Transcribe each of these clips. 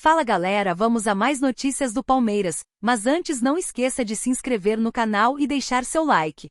Fala galera, vamos a mais notícias do Palmeiras, mas antes não esqueça de se inscrever no canal e deixar seu like.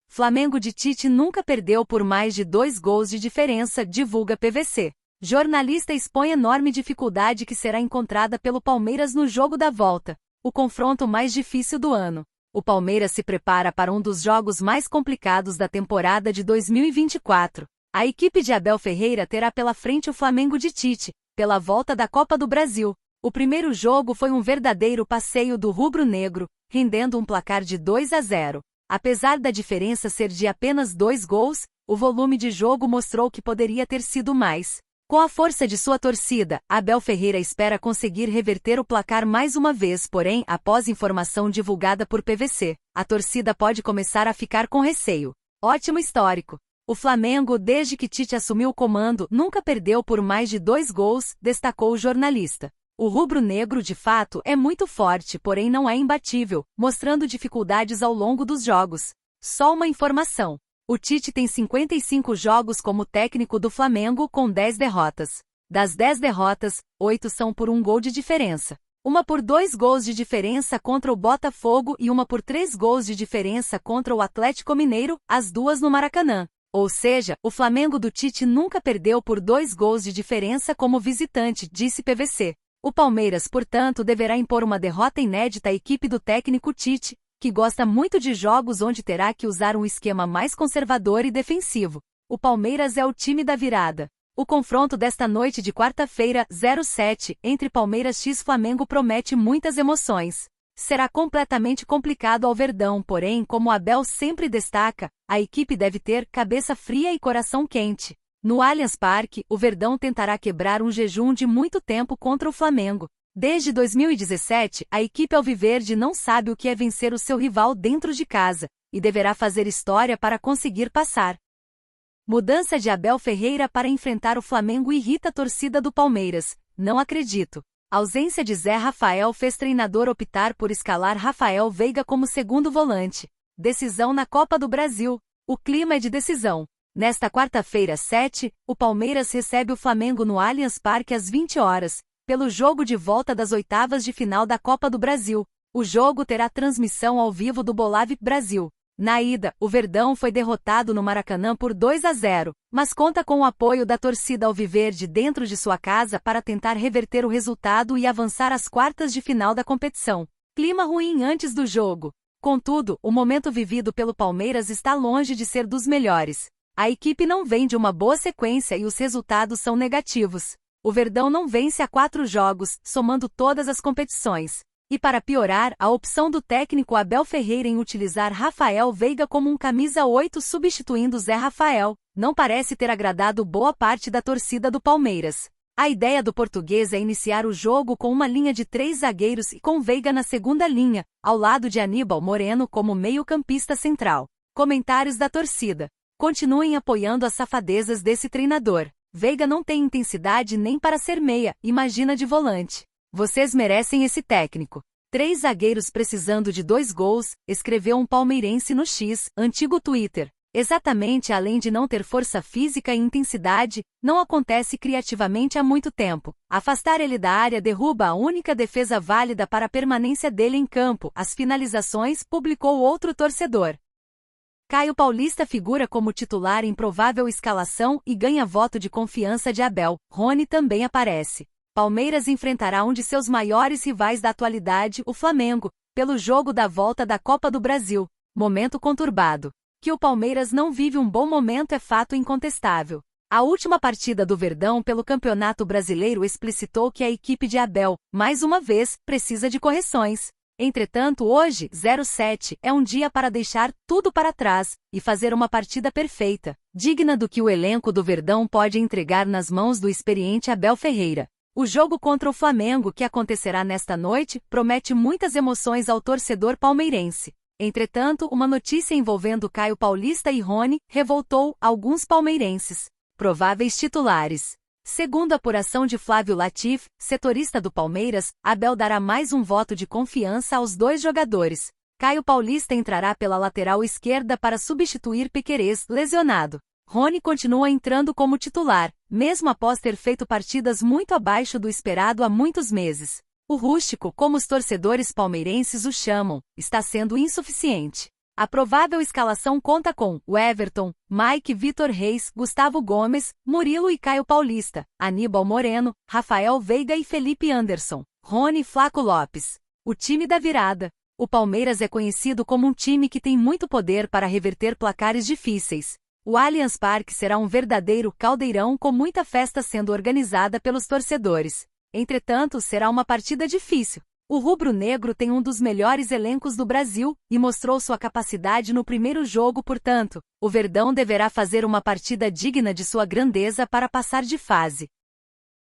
Flamengo de Tite nunca perdeu por mais de 2 gols de diferença, divulga PVC. Jornalista expõe enorme dificuldade que será encontrada pelo Palmeiras no jogo da volta, o confronto mais difícil do ano. O Palmeiras se prepara para um dos jogos mais complicados da temporada de 2024. A equipe de Abel Ferreira terá pela frente o Flamengo de Tite, pela volta da Copa do Brasil. O primeiro jogo foi um verdadeiro passeio do rubro-negro, rendendo um placar de 2-0. Apesar da diferença ser de apenas 2 gols, o volume de jogo mostrou que poderia ter sido mais. Com a força de sua torcida, Abel Ferreira espera conseguir reverter o placar mais uma vez, porém, após informação divulgada por PVC, a torcida pode começar a ficar com receio. Ótimo histórico. O Flamengo, desde que Tite assumiu o comando, nunca perdeu por mais de 2 gols, destacou o jornalista. O rubro-negro, de fato, é muito forte, porém não é imbatível, mostrando dificuldades ao longo dos jogos. Só uma informação. O Tite tem 55 jogos como técnico do Flamengo, com 10 derrotas. Das 10 derrotas, 8 são por 1 gol de diferença. Uma por 2 gols de diferença contra o Botafogo e uma por 3 gols de diferença contra o Atlético Mineiro, as duas no Maracanã. Ou seja, o Flamengo do Tite nunca perdeu por 2 gols de diferença como visitante, disse PVC. O Palmeiras, portanto, deverá impor uma derrota inédita à equipe do técnico Tite, que gosta muito de jogos onde terá que usar um esquema mais conservador e defensivo. O Palmeiras é o time da virada. O confronto desta noite de quarta-feira, 07, entre Palmeiras x Flamengo promete muitas emoções. Será completamente complicado ao Verdão, porém, como Abel sempre destaca, a equipe deve ter cabeça fria e coração quente. No Allianz Parque, o Verdão tentará quebrar um jejum de muito tempo contra o Flamengo. Desde 2017, a equipe alviverde não sabe o que é vencer o seu rival dentro de casa, e deverá fazer história para conseguir passar. Mudança de Abel Ferreira para enfrentar o Flamengo irrita a torcida do Palmeiras. Não acredito. A ausência de Zé Rafael fez treinador optar por escalar Rafael Veiga como segundo volante. Decisão na Copa do Brasil. O clima é de decisão. Nesta quarta-feira, 7, o Palmeiras recebe o Flamengo no Allianz Parque às 20 horas, pelo jogo de volta das oitavas de final da Copa do Brasil. O jogo terá transmissão ao vivo do Bolave Brasil. Na ida, o Verdão foi derrotado no Maracanã por 2-0, mas conta com o apoio da torcida alviverde dentro de sua casa para tentar reverter o resultado e avançar às quartas de final da competição. Clima ruim antes do jogo. Contudo, o momento vivido pelo Palmeiras está longe de ser dos melhores. A equipe não vem de uma boa sequência e os resultados são negativos. O Verdão não vence há 4 jogos, somando todas as competições. E para piorar, a opção do técnico Abel Ferreira em utilizar Rafael Veiga como um camisa 8 substituindo Zé Rafael, não parece ter agradado boa parte da torcida do Palmeiras. A ideia do português é iniciar o jogo com uma linha de 3 zagueiros e com Veiga na segunda linha, ao lado de Aníbal Moreno como meio-campista central. Comentários da torcida. Continuem apoiando as safadezas desse treinador. Veiga não tem intensidade nem para ser meia, imagina de volante. Vocês merecem esse técnico. 3 zagueiros precisando de 2 gols, escreveu um palmeirense no X, antigo Twitter. Exatamente, além de não ter força física e intensidade, não acontece criativamente há muito tempo. Afastar ele da área derruba a única defesa válida para a permanência dele em campo. As finalizações, publicou outro torcedor. Caio Paulista figura como titular em provável escalação e ganha voto de confiança de Abel. Rony também aparece. Palmeiras enfrentará um de seus maiores rivais da atualidade, o Flamengo, pelo jogo da volta da Copa do Brasil. Momento conturbado. Que o Palmeiras não vive um bom momento é fato incontestável. A última partida do Verdão pelo Campeonato Brasileiro explicitou que a equipe de Abel, mais uma vez, precisa de correções. Entretanto, hoje, 07, é um dia para deixar tudo para trás e fazer uma partida perfeita, digna do que o elenco do Verdão pode entregar nas mãos do experiente Abel Ferreira. O jogo contra o Flamengo, que acontecerá nesta noite, promete muitas emoções ao torcedor palmeirense. Entretanto, uma notícia envolvendo Caio Paulista e Rony revoltou alguns palmeirenses. Prováveis titulares. Segundo a apuração de Flávio Latif, setorista do Palmeiras, Abel dará mais um voto de confiança aos 2 jogadores. Caio Paulista entrará pela lateral esquerda para substituir Piquerez, lesionado. Rony continua entrando como titular, mesmo após ter feito partidas muito abaixo do esperado há muitos meses. O rústico, como os torcedores palmeirenses o chamam, está sendo insuficiente. A provável escalação conta com o Everton, Mike, Vitor Reis, Gustavo Gomes, Murilo e Caio Paulista, Aníbal Moreno, Rafael Veiga e Felipe Anderson, Rony e Flaco Lopes. O time da virada. O Palmeiras é conhecido como um time que tem muito poder para reverter placares difíceis. O Allianz Parque será um verdadeiro caldeirão com muita festa sendo organizada pelos torcedores. Entretanto, será uma partida difícil. O rubro-negro tem um dos melhores elencos do Brasil e mostrou sua capacidade no primeiro jogo, portanto, o Verdão deverá fazer uma partida digna de sua grandeza para passar de fase.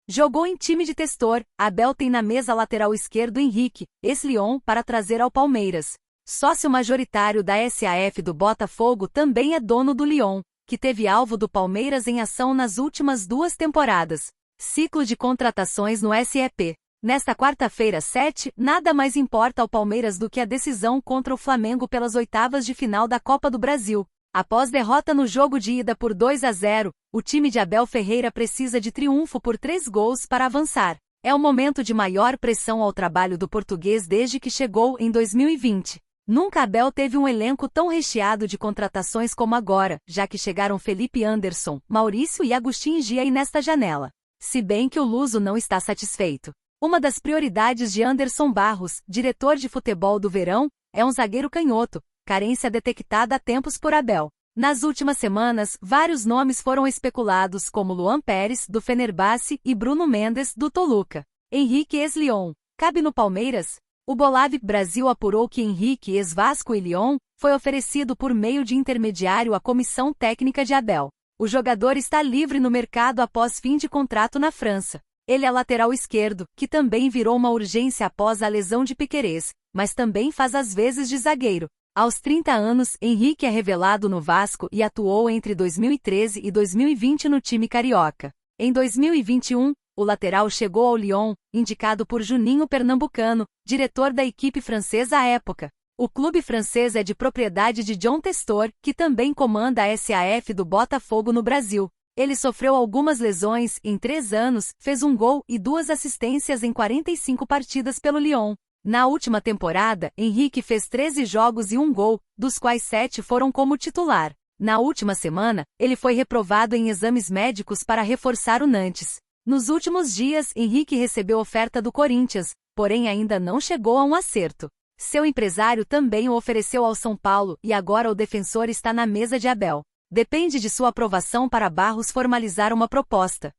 Jogou em time de testor, Abel tem na mesa lateral esquerdo Henrique, ex-Lyon, para trazer ao Palmeiras. Sócio majoritário da SAF do Botafogo, também é dono do Lyon, que teve alvo do Palmeiras em ação nas últimas 2 temporadas. Ciclo de contratações no SEP. Nesta quarta-feira 7, nada mais importa ao Palmeiras do que a decisão contra o Flamengo pelas oitavas de final da Copa do Brasil. Após derrota no jogo de ida por 2-0, o time de Abel Ferreira precisa de triunfo por 3 gols para avançar. É o momento de maior pressão ao trabalho do português desde que chegou em 2020. Nunca Abel teve um elenco tão recheado de contratações como agora, já que chegaram Felipe Anderson, Maurício e Agustin Gia nesta janela. Se bem que o luso não está satisfeito. Uma das prioridades de Anderson Barros, diretor de futebol do Verão, é um zagueiro canhoto, carência detectada há tempos por Abel. Nas últimas semanas, vários nomes foram especulados como Luan Pérez, do Fenerbahçe, e Bruno Mendes, do Toluca. Henrique ex-Lyon. Cabe no Palmeiras? O Bolave Brasil apurou que Henrique ex-Vasco e Lyon foi oferecido por meio de intermediário à comissão técnica de Abel. O jogador está livre no mercado após fim de contrato na França. Ele é lateral esquerdo, que também virou uma urgência após a lesão de Piquerez, mas também faz às vezes de zagueiro. Aos 30 anos, Henrique é revelado no Vasco e atuou entre 2013 e 2020 no time carioca. Em 2021, o lateral chegou ao Lyon, indicado por Juninho Pernambucano, diretor da equipe francesa à época. O clube francês é de propriedade de John Testor, que também comanda a SAF do Botafogo no Brasil. Ele sofreu algumas lesões, em 3 anos, fez 1 gol e 2 assistências em 45 partidas pelo Lyon. Na última temporada, Henrique fez 13 jogos e 1 gol, dos quais 7 foram como titular. Na última semana, ele foi reprovado em exames médicos para reforçar o Nantes. Nos últimos dias, Henrique recebeu oferta do Corinthians, porém ainda não chegou a um acerto. Seu empresário também o ofereceu ao São Paulo e agora o defensor está na mesa de Abel. Depende de sua aprovação para Barros formalizar uma proposta.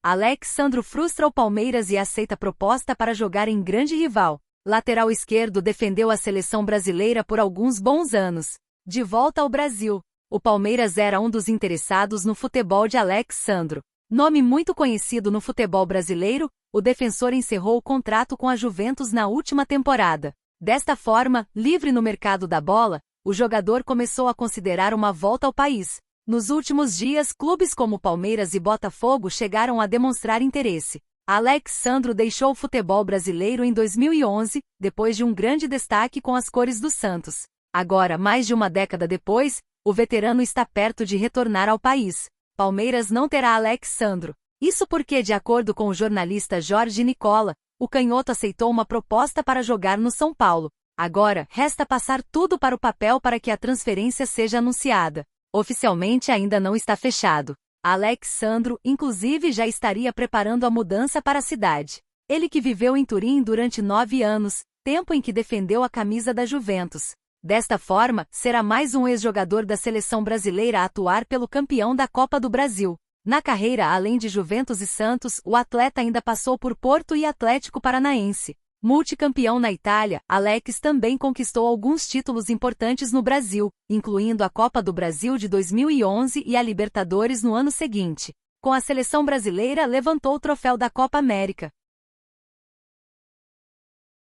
Alex Sandro frustra o Palmeiras e aceita proposta para jogar em grande rival. Lateral esquerdo defendeu a seleção brasileira por alguns bons anos. De volta ao Brasil, o Palmeiras era um dos interessados no futebol de Alex Sandro. Nome muito conhecido no futebol brasileiro, o defensor encerrou o contrato com a Juventus na última temporada. Desta forma, livre no mercado da bola, o jogador começou a considerar uma volta ao país. Nos últimos dias, clubes como Palmeiras e Botafogo chegaram a demonstrar interesse. Alex Sandro deixou o futebol brasileiro em 2011, depois de um grande destaque com as cores do Santos. Agora, mais de uma década depois, o veterano está perto de retornar ao país. Palmeiras não terá Alex Sandro. Isso porque, de acordo com o jornalista Jorge Nicola, o canhoto aceitou uma proposta para jogar no São Paulo. Agora, resta passar tudo para o papel para que a transferência seja anunciada. Oficialmente ainda não está fechado. Alex Sandro, inclusive, já estaria preparando a mudança para a cidade. Ele que viveu em Turim durante 9 anos, tempo em que defendeu a camisa da Juventus. Desta forma, será mais um ex-jogador da seleção brasileira a atuar pelo campeão da Copa do Brasil. Na carreira, além de Juventus e Santos, o atleta ainda passou por Porto e Atlético Paranaense. Multicampeão na Itália, Alex também conquistou alguns títulos importantes no Brasil, incluindo a Copa do Brasil de 2011 e a Libertadores no ano seguinte. Com a seleção brasileira, levantou o troféu da Copa América.